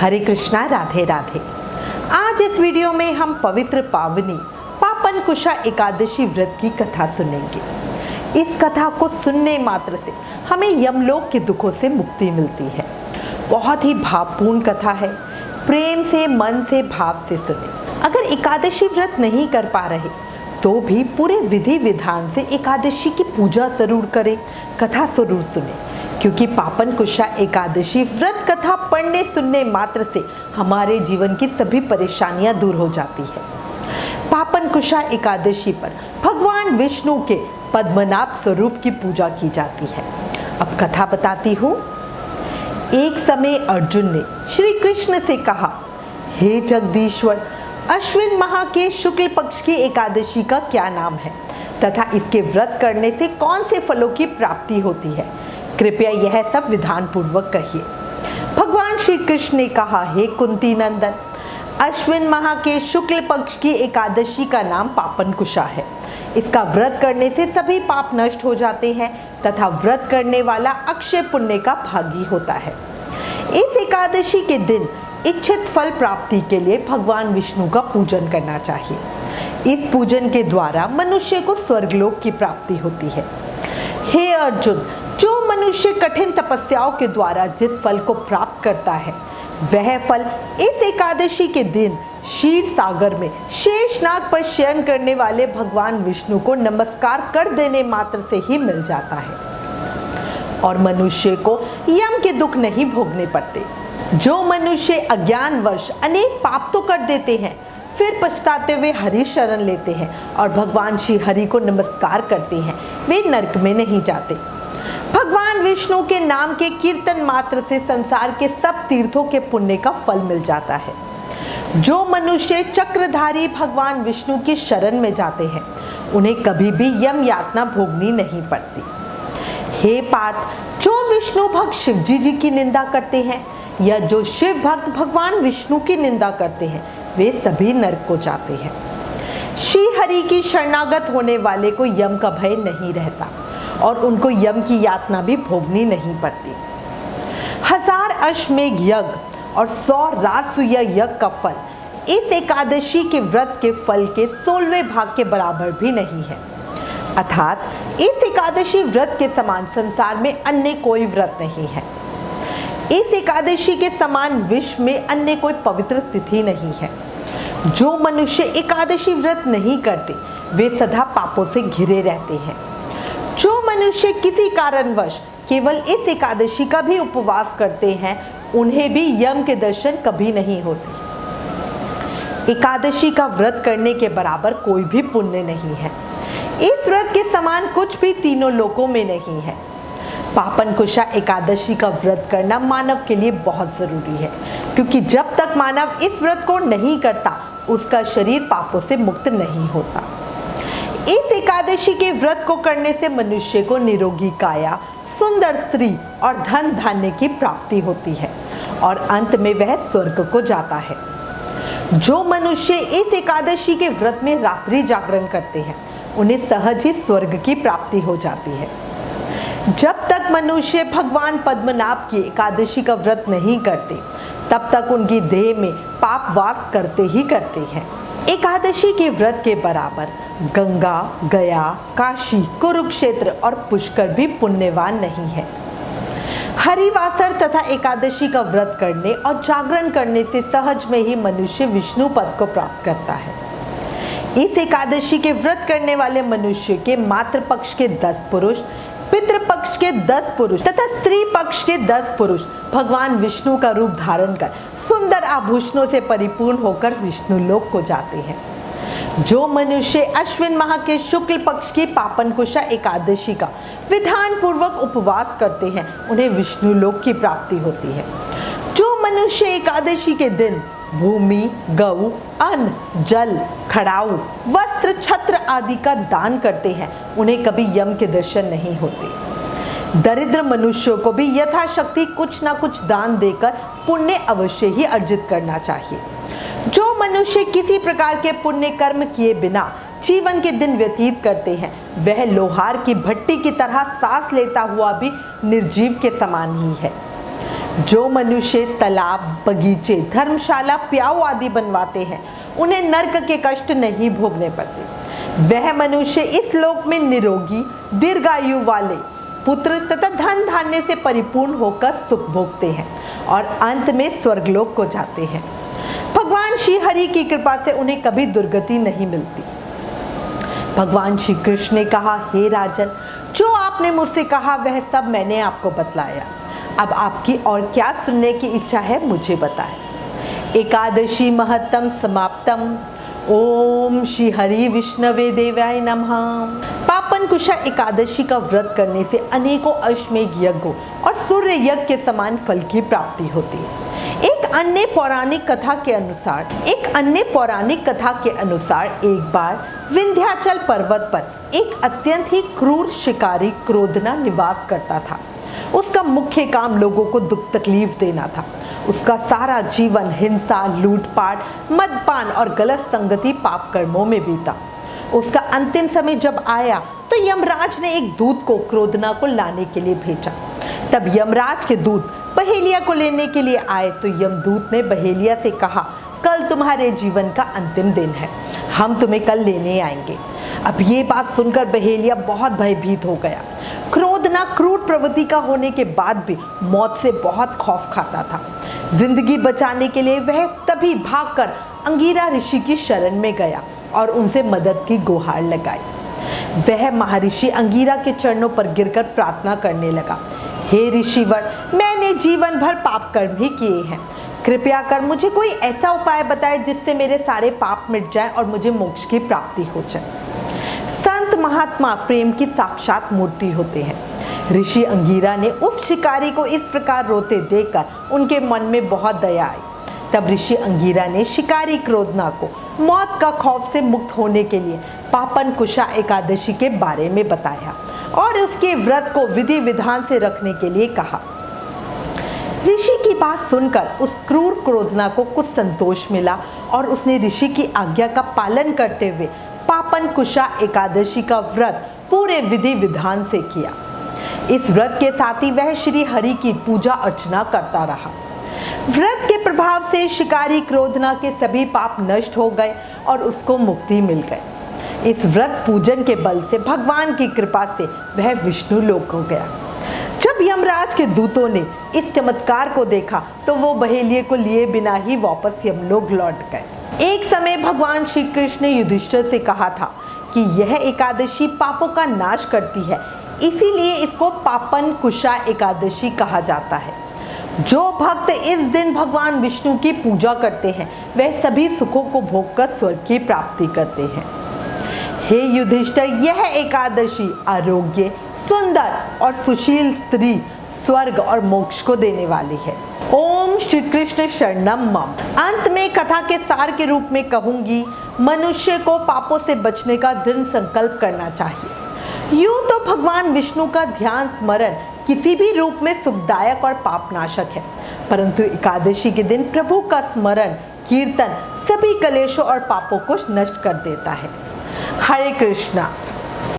हरे कृष्णा, राधे राधे। आज इस वीडियो में हम पवित्र पावनी पापनकुशा एकादशी व्रत की कथा सुनेंगे। इस कथा को सुनने मात्र से हमें यमलोक के दुखों से मुक्ति मिलती है। बहुत ही भावपूर्ण कथा है। प्रेम से, मन से, भाव से सुने। अगर एकादशी व्रत नहीं कर पा रहे तो भी पूरे विधि विधान से एकादशी की पूजा जरूर करें, कथा जरूर सुने, क्योंकि पापनकुशा एकादशी व्रत कथा पढ़ने सुनने मात्र से हमारे जीवन की सभी परेशानियां दूर हो जाती है। पापनकुशा एकादशी पर भगवान विष्णु के पद्मनाभ स्वरूप की पूजा की जाती है। अब कथा बताती हूँ। एक समय अर्जुन ने श्री कृष्ण से कहा, हे जगदीश्वर, अश्विन माह के शुक्ल पक्ष की एकादशी का क्या नाम है तथा इसके व्रत करने से कौन से फलों की प्राप्ति होती है? कृपया यह सब विधान पूर्वक कहिए। भगवान श्री कृष्ण ने कहा, हे कुंती नंदन, अश्विन माह के शुक्ल पक्ष की एकादशी का नाम पापनकुशा है। इसका व्रत करने से सभी पाप नष्ट हो जाते हैं तथा व्रत करने वाला अक्षय पुण्य का भागी होता है। इस एकादशी के दिन इच्छित फल प्राप्ति के लिए भगवान विष्णु का पूजन करना चाहिए। इस पूजन के द्वारा मनुष्य को स्वर्गलोक की प्राप्ति होती है। हे अर्जुन, जो मनुष्य कठिन तपस्याओं के द्वारा जिस फल को प्राप्त करता है, वह फल इस एकादशी के दिन क्षीर सागर में शेषनाग पर शयन करने वाले भगवान विष्णु को नमस्कार कर देने मात्र से ही मिल जाता है और मनुष्य को यम के दुख नहीं भोगने पड़ते। जो मनुष्य अज्ञानवश अनेक पाप तो कर देते हैं, फिर पछताते हुए हरि शरण लेते हैं और भगवान श्री हरि को नमस्कार करते हैं, वे नरक में नहीं जाते। भगवान विष्णु के नाम के कीर्तन मात्र से संसार के सब तीर्थों के पुण्य का फल मिल जाता है। जो मनुष्य चक्रधारी भगवान विष्णु की शरण में जाते हैं, उन्हें कभी भी यम यातना भोगनी नहीं पड़ती। हे पार्थ, जो विष्णु भक्त शिवजी जी की निंदा करते हैं या जो शिव भक्त भगवान विष्णु की निंदा करते हैं, वे सभी नरक को जाते हैं। श्री हरि की शरणागत होने वाले को यम का भय नहीं रहता और उनको यम की यातना भी भोगनी नहीं पड़ती। 1000 अश्वमेघ यज्ञ और 100 राजसूय यज्ञ का फल इस एकादशी के व्रत के फल के 16वें भाग के बराबर भी नहीं है। अर्थात इस एकादशी व्रत के समान संसार में अन्य कोई व्रत नहीं है। इस एकादशी के समान विश्व में अन्य कोई पवित्र तिथि नहीं है। जो मनुष्य एकादशी व्रत नहीं करते, वे सदा पापों से घिरे रहते हैं। जो मनुष्य किसी कारणवश केवल इस एकादशी का भी उपवास करते हैं, उन्हें भी यम के दर्शन कभी नहीं होते। एकादशी का व्रत करने के बराबर कोई भी पुण्य नहीं है। इस व्रत के समान कुछ भी तीनों लोकों में नहीं है। पापनकुशा एकादशी का व्रत करना मानव के लिए बहुत जरूरी है, क्योंकि जब तक मानव इस व्रत को नहीं करता, उसका शरीर पापों से मुक्त नहीं होता। इस एकादशी के व्रत को करने से मनुष्य को निरोगी काया, सुंदर स्त्री और धन धान्य की प्राप्ति होती है और अंत में वह स्वर्ग को जाता है। जो मनुष्य इस एकादशी के व्रत में रात्रि जागरण करते हैं, उन्हें सहज ही स्वर्ग की प्राप्ति हो जाती है। जब तक मनुष्य भगवान पद्मनाभ की एकादशी का व्रत नहीं करते, तब तक उनकी देह में पाप वास करते ही करते हैं। एकादशी के व्रत के बराबर गंगा, गया, काशी, कुरुक्षेत्र और पुष्कर भी पुण्यवान नहीं है। हरिवासर तथा एकादशी का व्रत करने और जागरण करने से सहज में ही मनुष्य विष्णु पद को प्राप्त करता है। इस एकादशी के व्रत करने वाले मनुष्य के मातृपक्ष के 10 पुरुष, पितृपक्ष के 10 पुरुष तथा स्त्री पक्ष के 10 पुरुष भगवान विष्णु का रूप धारण कर सुंदर आभूषणों से परिपूर्ण होकर विष्णु लोक को जाते हैं। जो मनुष्य अश्विन माह के शुक्ल पक्ष की पापनकुशा एकादशी का विधान पूर्वक उपवास करते हैं, उन्हें विष्णु लोक की प्राप्ति होती है। जो मनुष्य एकादशी के दिन भूमि, गौ, अन्न, जल, खड़ाऊ, वस्त्र, छत्र आदि का दान करते हैं, उन्हें कभी यम के दर्शन नहीं होते। दरिद्र मनुष्यों को भी यथाशक्ति कुछ ना कुछ दान देकर पुण्य अवश्य ही अर्जित करना चाहिए। जो मनुष्य किसी प्रकार के पुण्य कर्म किए बिना जीवन के दिन व्यतीत करते हैं, वह लोहार की भट्टी की तरह सांस लेता हुआ भी निर्जीव के समान ही है। जो मनुष्य तालाब, बगीचे, धर्मशाला, प्याऊ आदि बनवाते हैं उन्हें नर्क के कष्ट नहीं भोगने पड़ते। वह मनुष्य इस लोक में निरोगी, दीर्घायु वाले पुत्र तथा धन धान्य से परिपूर्ण होकर सुख भोगते हैं और अंत में स्वर्गलोक को जाते हैं। भगवान श्री हरि की कृपा से उन्हें कभी दुर्गति नहीं मिलती। भगवान श्री कृष्ण ने कहा, हे राजन, जो आपने मुझसे कहा वह सब मैंने आपको बतलाया। अब आपकी और क्या सुनने की इच्छा है मुझे बताएं। एकादशी महत्तम समाप्तम। ओम श्री हरि विष्णवे देवाय नमः। पापन कुशा एकादशी का व्रत करने से अनेकों अश्वमेध यज्ञों और सूर्य यज्ञ के समान फल की प्राप्ति होती है। एक अन्य पौराणिक कथा के अनुसार एक बार विंध्याचल पर्वत पर एक अत्यंत ही क्रूर शिकारी क्रोधना निवास करता था। उसका मुख्य काम लोगों को दुख तकलीफ देना था। उसका सारा जीवन हिंसा, लूटपाट, मदपान और गलत संगति पाप कर्मों में बीता। उसका अंतिम समय जब आया तो यमराज ने एक दूत को क्रोधना को लाने के लिए भेजा। तब यमराज के दूत बहेलिया को लेने के लिए आए तो यमदूत ने बहेलिया से कहा, कल तुम्हारे जीवन का अंतिम दिन है, हम तुम्हें कल लेने आएंगे। अब ये बात सुनकर बहेलिया बहुत भयभीत हो गया। क्रोधना क्रूर प्रवृत्ति का होने के बाद भी मौत से बहुत खौफ खाता था। जिंदगी बचाने के लिए वह तभी भागकर अंगीरा ऋषि की शरण में गया और उनसे मदद की गुहार लगाई। वह महर्षि अंगीरा के चरणों पर गिरकर प्रार्थना करने लगा, हे ऋषिवर, मैंने जीवन भर पाप कर्म ही किए हैं। कृपया कर मुझे कोई ऐसा उपाय बताए जिससे मेरे सारे पाप मिट जाए और मुझे मोक्ष की प्राप्ति हो जाए। संत महात्मा प्रेम की साक्षात मूर्ति होते हैं। ऋषि अंगीरा ने उस शिकारी को इस प्रकार रोते देखकर उनके मन में बहुत दया आई। तब ऋषि अंगीरा ने शिकारी क्रोधना को मौत का खौफ से मुक्त होने के लिए पापन कुशा एकादशी के बारे में बताया और उसके व्रत को विधि विधान से रखने के लिए कहा। ऋषि की बात सुनकर उस क्रूर क्रोधना को कुछ संतोष मिला और उसने ऋषि की आज्ञा का पालन करते हुए पापन कुशा एकादशी का व्रत पूरे विधि विधान से किया। इस व्रत के साथ ही वह श्री हरि की पूजा अर्चना करता रहा। व्रत के प्रभाव से शिकारी क्रोधना के सभी पाप नष्ट हो गए और उसको मुक्ति मिल गई। इस व्रत पूजन के बल से भगवान की कृपा से वह विष्णु लोक हो गया। जब यमराज के दूतों ने इस चमत्कार को देखा तो वो बहेलिये को लिए बिना ही वापस यमलोक लौट गए। एक समय भगवान श्री कृष्ण ने युधिष्ठिर से कहा था कि यह एकादशी पापों का नाश करती है, इसीलिए इसको पापन कुशा एकादशी कहा जाता है। जो भक्त इस दिन भगवान विष्णु की पूजा करते हैं वह सभी सुखों को भोगकर स्वर्ग की प्राप्ति करते हैं। हे युधिष्ठिर, यह एकादशी आरोग्य, सुंदर और सुशील स्त्री, स्वर्ग और मोक्ष को देने वाली है। ओम श्री कृष्ण शरणम मम। अंत में कथा के सार के रूप में कहूंगी, मनुष्य को पापों से बचने का दृढ़ संकल्प करना चाहिए। यूं तो भगवान विष्णु का ध्यान स्मरण किसी भी रूप में सुखदायक और पापनाशक है, परंतु एकादशी के दिन प्रभु का स्मरण कीर्तन सभी कलेशों और पापों को नष्ट कर देता है। हरे कृष्णा।